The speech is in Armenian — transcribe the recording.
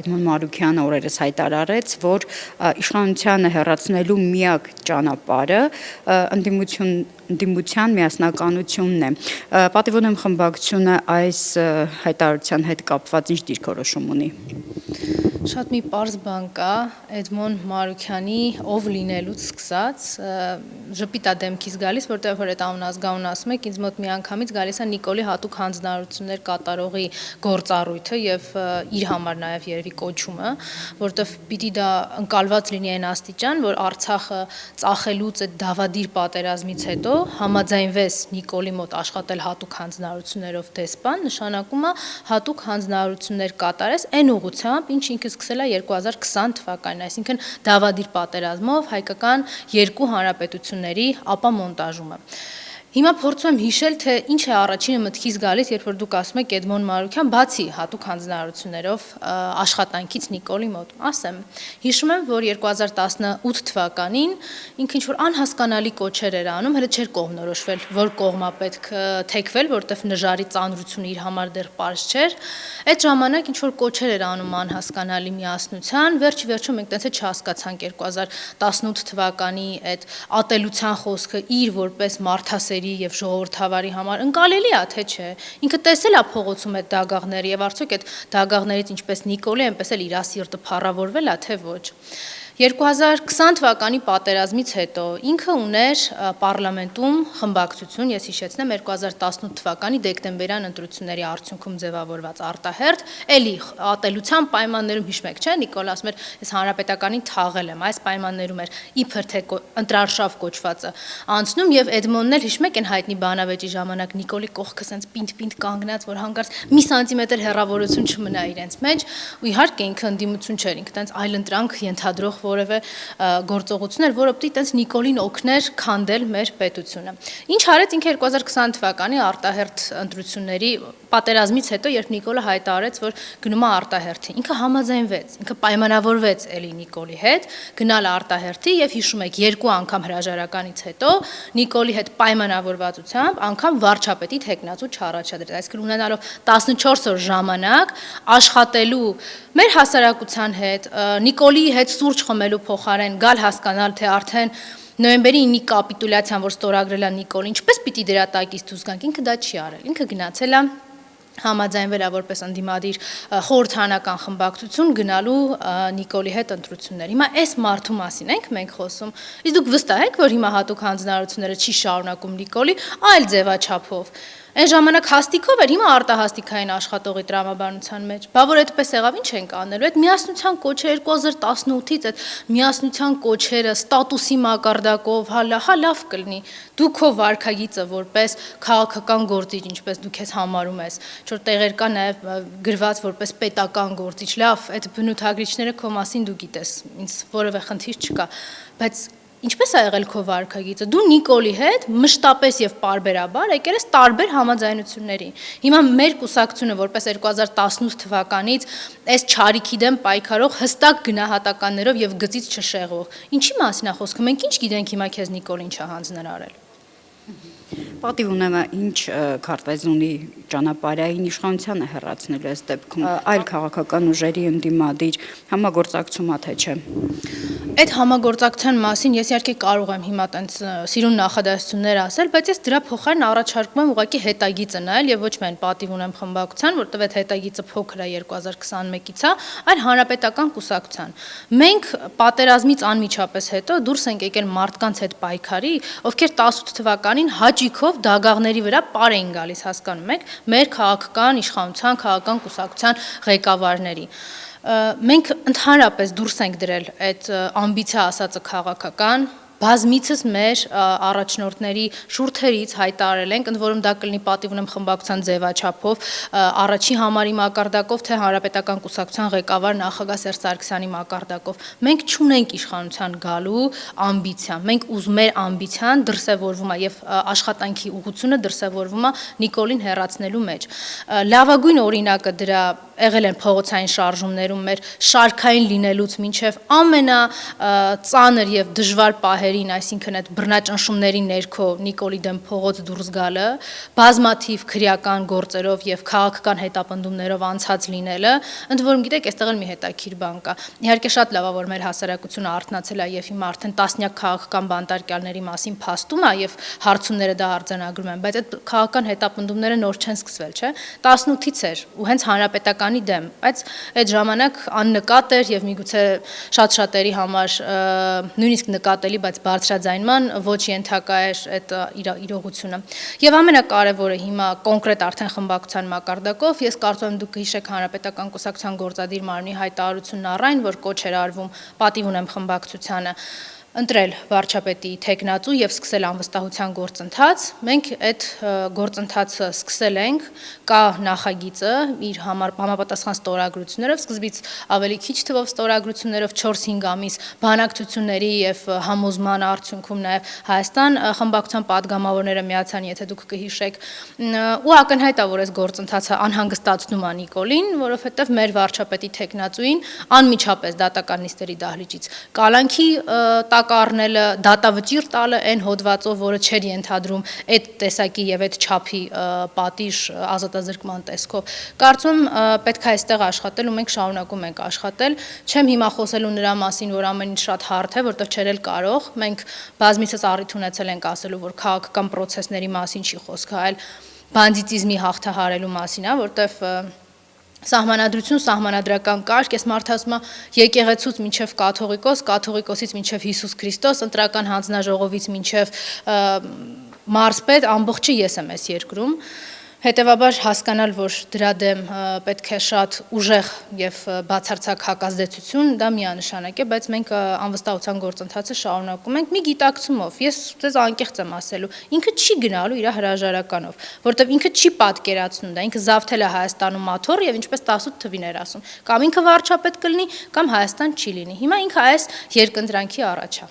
Էդմոն Մարուքյանը օրերս հայտարարեց, որ իշխանությանը հեռացնելու միակ ճանապարհը ընդդիմության միասնականությունն է։ Պատիվ ունեմ խմբակցությունը այս հայտարարության հետ կապված ինչ դիրքորոշում ունի։ Շատ մի պարզ բան կա, Էդմոն Մարուքյանի ով լինելուց սկսած ժպիտա դեմքից գալիս, որտեղ որ այդ անազգանուն ասում եք, ինձ մոտ միանգամից գալիս է Նիկոլի հատուկ հանձնարարություններ կատարողի գործառույթը եւ իր համար նաեւ երևի կոչումը, որտեղ պիտի դա ընկալված լինի այն աստիճան, որ Արցախը ծախելուց այդ դավադիր պատերազմից հետո համաձայնվեց Նիկոլի մոտ աշխատել հատուկ հանձնարարություններով դեսպան, նշանակում է հատուկ հանձնարարություններ կատարես այն ուղղությամբ, ինչ ինքը սկսել է 2020 թվականին, այսինքն դավադիր պատերազմով հայկական երկու հանրապետությունների ապամոնտաժումը։ Հիմա փորձում եմ հիշել, թե ինչ է առաջինը մտքից գալիս, երբ որ դուք ասում եք Էդմոն Մարուքյան, բացի հատուկ հանձնարարություններով աշխատանքից Նիկոլի մոտ։ Ասեմ, հիշում եմ, որ 2018 թվականին ինքը ինչ-որ անհասկանալի կոչեր էր անում, հենց չէր կողմնորոշվել, որ կողմա պետք թեքվել, որտեվ նժարի ծանրությունը իր համար դեռ պարզ չէր։ Այդ ժամանակ ինչ-որ կոչեր էր անում անհասկանալի միասնության, վերջ-ի-վերջո մենք տենց է չհասկացանք 2018 թվականի այդ ատելության խոսքը իր որպես մարդասեր եւ ժողովրդավարի համար ընկալելի է, թե չէ։ Ինքը տեսել է փողոցում այդ դագաղները եւ արդյոք այդ դագաղներից ինչպես Նիկոլի, այնպես էլ իր սիրտը փառավորվել է, թե ոչ։ 2020 թվականի պատերազմից հետո ինքը ուներ պարլամենտում խմբակցություն, ես հիշեցնեմ 2018 թվականի դեկտեմբերյան ընտրությունների արդյունքում ձևավորված արտահերթ, էլի ատելության պայմաններում հիշում եք, չէ՞, Նիկոլ ասում էր, ես հանրապետականին թաղել եմ, այս պայմաններում էր իբր թե ընտրարշավ կոչվածը անցնում եւ Էդմոնն էլ հիշում եք այն հայտնի բանավեճի ժամանակ Նիկոլի կողքը սենց պինդ կանգնած, որ հանկարծ մի սանտիմետր հեռավորություն չմնա իրենց մեջ, ու իհարկե ինքը ընդդիմություն չէր, ինքը տենց այլընտրանք ենթադրող որևէ գործողություն էր, որը պիտի տենց Նիկոլին օգներ քանդել մեր պետությունը։ Ինչ արեց ինքը 2020 թվականի արտահերթ ընտրությունների պատերազմից հետո, երբ Նիկոլը հայտարարեց, որ գնում է արտահերթի, ինքը համաձայնվեց, ինքը պայմանավորվեց էլի Նիկոլի հետ, գնալ արտահերթի եւ հիշում եք երկու անգամ հրաժարականից հետո Նիկոլի հետ պայմանավորվածությամբ անգամ վարչապետի թեկնածու չառաջադրեց, այսինքն ունենալով 14 օր ժամանակ աշխատելու մեր հասարակության հետ, Նիկոլի հետ սուրճ խմելու փոխարեն գալ հասկանալ, թե արդեն նոյեմբերի 9-ի կապիտուլյացիան, որ ստորագրել է Նիկոլին, ինչպես պիտի դրա տակից դուրս գանք, ինքը դա չի արել, ինքը գնացել է համաձայնվել է որպես ընդդիմադիր խորհրդարանական խմբակցություն գնալու Նիկոլի հետ ընտրություններ։ Հիմա այս մարդու մասին ենք մենք խոսում։ Իսկ դուք վստահ եք, որ հիմա հատուկ հանձնարարությունները չի շարունակում Նիկոլի այլ ձևաչափով։ Այն ժամանակ հաստիկով էր, հիմա արտահաստիկային աշխատողի տրամաբանության մեջ։ Բա որ այդպես եղավ, ինչ ենք անելու։ Այդ միասնության կոչերը 2018-ից այդ միասնության կոչերը ստատուսի մակարդակով, հա լավ կլինի։ Դու քո վարքագիծը որպես քաղաքական գործիչ, ինչպես դու քեզ համարում ես, որ տեղեր կա նաև գրված որպես պետական գործիչ, լավ, այդ բնութագրիչները քո մասին դու գիտես, ինձ որևէ խնդիր չկա, բայց ինչպես է եղել քո վարքագիծը։ Դու Նիկոլի հետ մշտապես եւ պարբերաբար եկել ես տարբեր համաձայնությունների։ Հիմա մեր կուսակցությունը որպես 2018 թվականից այս չարիքի դեմ պայքարող հստակ գնահատականներով եւ գծից չշեղող։ Ինչի մասին է խոսքը։ Մենք ինչ գիտենք հիմա քեզ Նիկոլին չհանձնարարել։ Պատիվ ունեմ ինչ քարտեզ ունի ճանապարհային իշխանությանը հեռացնելու այս դեպքում այլ քաղաքական ուժերի ընդդիմադիր համագործակցումա թե չէ։ Այդ համագործակցության մասին ես իհարկե կարող եմ հիմա տենց սիրուն նախադասություններ ասել, բայց ես դրա փոխարեն առաջարկում եմ ուղղակի հետագիծը նայել եւ ոչ միայն պատիվ ունեմ խմբակցության, որտեղ այդ հետագիծը փոքր է 2021-ից է, այլ հանրապետական կուսակցության։ Մենք պատերազմից անմիջապես հետո դուրս ենք եկել մարդկանց հետ պայքարի, ովքեր 18 թվականին հաճիկով դագաղների վրա պար էին գալիս, հասկանում եք, մեր քաղաքական իշխանության, քաղաքական կուսակցության ղեկավարների։ Մենք ընդհանրապես դուրս ենք դրել այդ ամբիցիա ասածը քաղաքական բազմիցս մեր առաջնորդների շուրթերից հայտարարել ենք, ընդ որում դա կլինի պատիվ ունեմ խմբակցության ձևաչափով, առաջին համարի մակարդակով, թե հանրապետական կուսակցության ղեկավար նախագահ Սերժ Սարգսյանի մակարդակով։ Մենք չունենք իշխանության գալու ամբիցիա։ Մենք ուզում մեր ամբիցիան դրսևորվում է եւ աշխատանքի ուղղությունը դրսևորվում է Նիկոլին հեռացնելու մեջ։ Լավագույն օրինակը դրա եղել են փողոցային շարժումներում մեր շարքային լինելուց մինչև ամենա ծանր եւ դժվար պահեր պատերին, այսինքն այդ բռնաճնշումների ներքո Նիկոլի դեմ փողոց դուրս գալը, բազմաթիվ քրեական գործերով եւ քաղաքական հետապնդումներով անցած լինելը, ընդ որում գիտեք, այստեղ էլ մի հետաքրքիր բան կա։ Իհարկե շատ լավ է, որ մեր հասարակությունը արթնացել է եւ հիմա արդեն տասնյակ քաղաքական բանտարկյալների մասին փաստում է եւ հարցումները դա արձանագրում են, բայց այդ քաղաքական հետապնդումները նոր չեն սկսվել, չէ՞։ 18-ից էր ու հենց հանրապետականի դեմ, բայց այդ ժամանակ աննկատ էր եւ միգուցե շատ շատերի համար նույնիսկ նկատելի, բայց բարձրաձայնման ոչ ենթակա էր այդ իրողությունը։ Եվ ամենակարևորը հիմա կոնկրետ արդեն խմբակցության մակարդակով ես կարծում եմ դուք հիշեք Հանրապետական կուսակցության գործադիր մարմնի հայտարարությունն առայն, որ կոչ էր արվում, պատիվ ունեմ խմբակցությանը ընտրել վարչապետի թեկնածու եւ սկսել անվստահության գործընթաց։ Մենք այդ գործընթացը սկսել ենք, կա նախագիծը իր համապատասխան ստորագրություններով, սկզբից ավելի քիչ թվով ստորագրություններով 4-5 ամիս բանակցությունների եւ համոզման արդյունքում նաեւ Հայաստան խմբակցության падգամավորները միացան, եթե դուք կհիշեք, ու ակնհայտ է, որ այս գործընթացը անհանգստացնում է Նիկոլին, որովհետեւ մեր վարչապետի թեկնածուին անմիջապես դատական նիստերի դահլիճից կալանքի առնելը, դատավճիռ տալը այն հոդվածով, որը չէր ենթադրում այդ տեսակի եւ այդ չափի պատիժ ազատազրկման տեսքով։ Կարծում պետք է այստեղ աշխատել ու մենք շարունակում ենք աշխատել։ Չեմ հիմա խոսելու նրա մասին, որ ամեն ինչ շատ հարթ է, որտեղ չէր էլ կարող։ Մենք բազմիցս առիթ ունեցել ենք ասելու, որ քաղաքական process-ների մասին չի խոսքը, այլ բանդիտիզմի հաղթահարելու մասին է, որտեղ Սահմանադրություն, սահմանադրական կարգ, ես մարդ ասում եմ եկեղեցուց մինչև կաթողիկոս, կաթողիկոսից մինչև Հիսուս Քրիստոս, ընտրական հանձնաժողովից մինչև մարզպետ, ամբողջը ես եմ այս երկրում։ Հետևաբար հասկանալ, որ դրա դեմ պետք է շատ ուժեղ եւ բացարձակ հակազդեցություն, դա միանշանակ է, բայց մենք անվստահության գործընթացը շարունակում ենք մի գիտակցումով։ Ես ձեզ անկեղծ եմ ասելու, ինքը չի գնալու իր հրաժարականով, որտեվ ինքը չի պատկերացնում դա, ինքը զավթել է Հայաստանում մաթոռ եւ ինչպես 18 թվին էր ասում, կամ ինքը վարչապետ կլինի, կամ Հայաստան չի լինի։ Հիմա ինքը այս երկընտրանքի առաջ է։